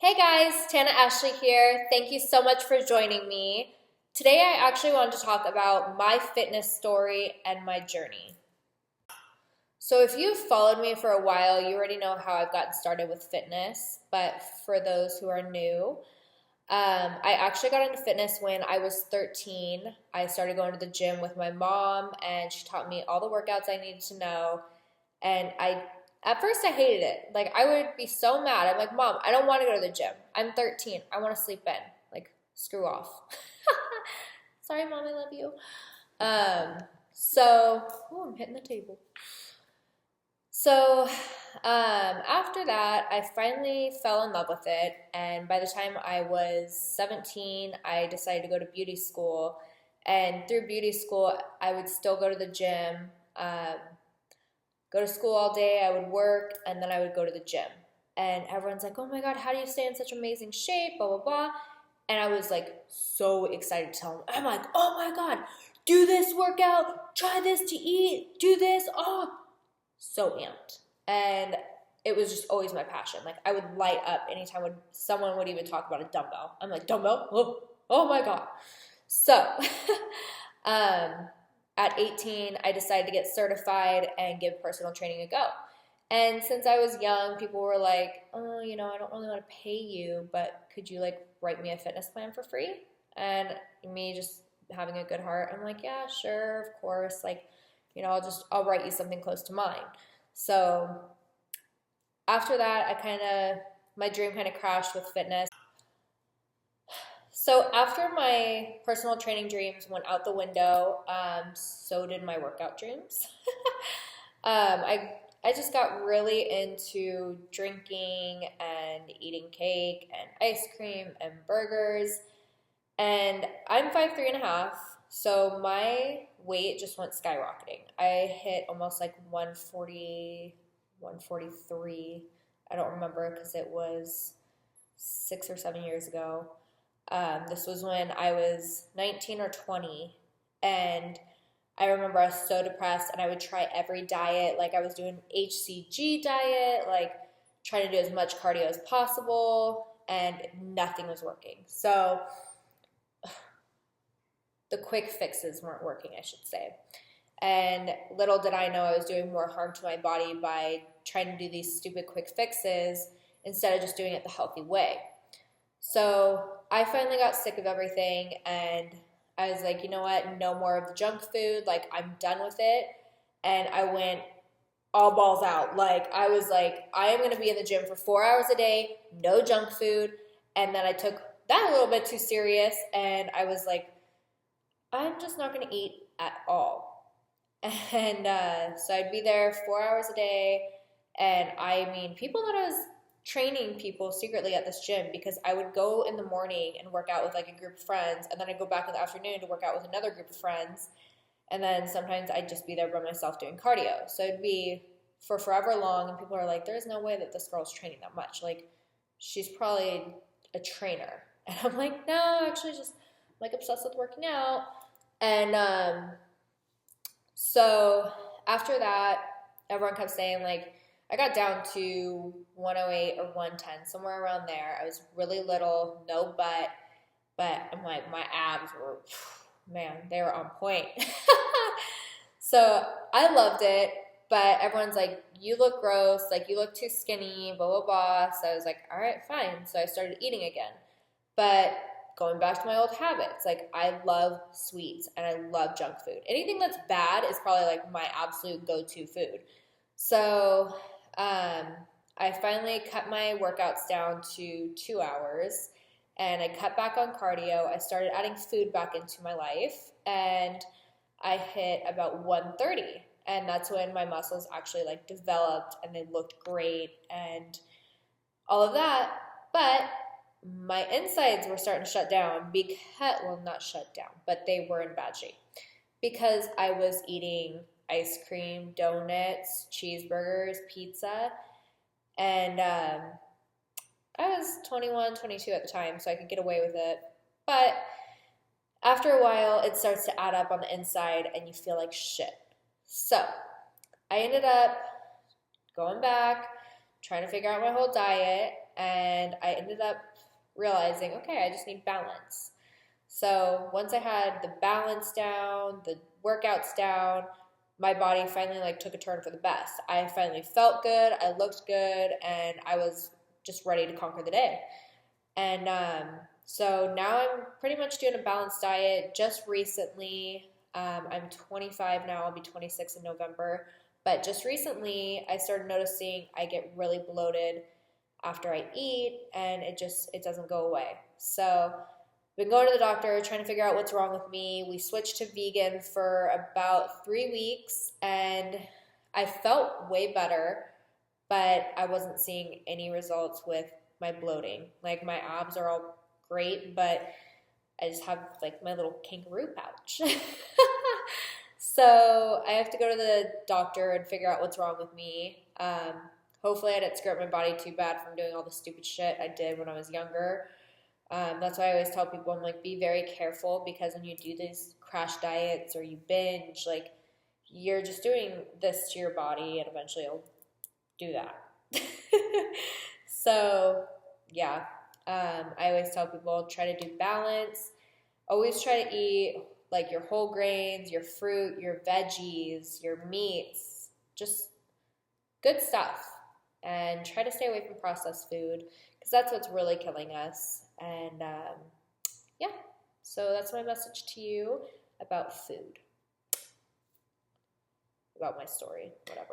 Hey guys, Tana Ashley here. Thank you so much for joining me. Today I actually wanted to talk about my fitness story and my journey. So if you've followed me for a while, you already know how I've gotten started with fitness, but for those who are new, I actually got into fitness when I was 13. I started going to the gym with my mom, and she taught me all the workouts I needed to know. And at first, I hated it. Like, I would be so mad. I'm like, Mom, I don't want to go to the gym. I'm 13. I want to sleep in. Like, screw off. Sorry, Mom, I love you. I'm hitting the table. So, after that, I finally fell in love with it. And by the time I was 17, I decided to go to beauty school. And through beauty school, I would still go to the gym, go to school all day, I would work, and then I would go to the gym. And everyone's like, oh my God, how do you stay in such amazing shape, blah, blah, blah. And I was like so excited to tell them. I'm like, oh my God, do this workout, try this to eat, do this, oh, so amped. And it was just always my passion. Like, I would light up anytime someone would even talk about a dumbbell. I'm like, dumbbell? Oh my God. So, at 18, I decided to get certified and give personal training a go. And since I was young, people were like, oh, I don't really want to pay you, but could you like write me a fitness plan for free? And me just having a good heart, I'm like, yeah, sure, of course. Like, I'll write you something close to mine. So after that, my dream kind of crashed with fitness. So after my personal training dreams went out the window, so did my workout dreams. I just got really into drinking and eating cake and ice cream and burgers. And I'm 5'3.5", so my weight just went skyrocketing. I hit almost like 140, 143. I don't remember because it was 6 or 7 years ago. This was when I was 19 or 20, and I remember I was so depressed, and I would try every diet. Like, I was doing HCG diet, like trying to do as much cardio as possible, and nothing was working. So the quick fixes weren't working, I should say. And little did I know I was doing more harm to my body by trying to do these stupid quick fixes instead of just doing it the healthy way. So I finally got sick of everything, and I was like, you know what, no more of the junk food. Like, I'm done with it. And I went all balls out. Like, I was like, I am going to be in the gym for 4 hours a day, no junk food. And then I took that a little bit too serious, and I was like, I'm just not going to eat at all. And so I'd be there 4 hours a day. And I mean, people thought I was training people secretly at this gym, because I would go in the morning and work out with like a group of friends, and then I'd go back in the afternoon to work out with another group of friends, and then sometimes I'd just be there by myself doing cardio. So it'd be for forever long, and people are like, there's no way that this girl's training that much. Like, she's probably a trainer. And I'm like, no, actually just like obsessed with working out. And so after that, everyone kept saying, like, I got down to 108 or 110, somewhere around there. I was really little, no butt, but I'm like, my abs were, man, they were on point. So I loved it, but everyone's like, you look gross, like, you look too skinny, blah, blah, blah. So I was like, all right, fine. So I started eating again. But going back to my old habits, like, I love sweets and I love junk food. Anything that's bad is probably like my absolute go-to food. So I finally cut my workouts down to 2 hours, and I cut back on cardio. I started adding food back into my life, and I hit about 130, and that's when my muscles actually like developed and they looked great and all of that. But my insides were starting to shut down because, well, not shut down, but they were in bad shape because I was eating ice cream, donuts, cheeseburgers, pizza, and I was 21, 22 at the time, so I could get away with it. But after a while, it starts to add up on the inside, and you feel like shit. So I ended up going back, trying to figure out my whole diet, and I ended up realizing, okay, I just need balance. So once I had the balance down, the workouts down, my body finally like took a turn for the best. I finally felt good, I looked good, and I was just ready to conquer the day. And so now I'm pretty much doing a balanced diet. Just recently, I'm 25 now, I'll be 26 in November. But just recently, I started noticing I get really bloated after I eat, and it doesn't go away. So been going to the doctor, trying to figure out what's wrong with me. We switched to vegan for about 3 weeks, and I felt way better, but I wasn't seeing any results with my bloating. Like my abs are all great, but I just have like my little kangaroo pouch. So I have to go to the doctor and figure out what's wrong with me. Hopefully I didn't screw up my body too bad from doing all the stupid shit I did when I was younger. That's why I always tell people, I'm like, be very careful, because when you do these crash diets or you binge, like, you're just doing this to your body, and eventually it'll do that. So, yeah, I always tell people, try to do balance. Always try to eat, like, your whole grains, your fruit, your veggies, your meats, just good stuff. And try to stay away from processed food, because that's what's really killing us. And yeah, so that's my message to you about food, about my story, whatever.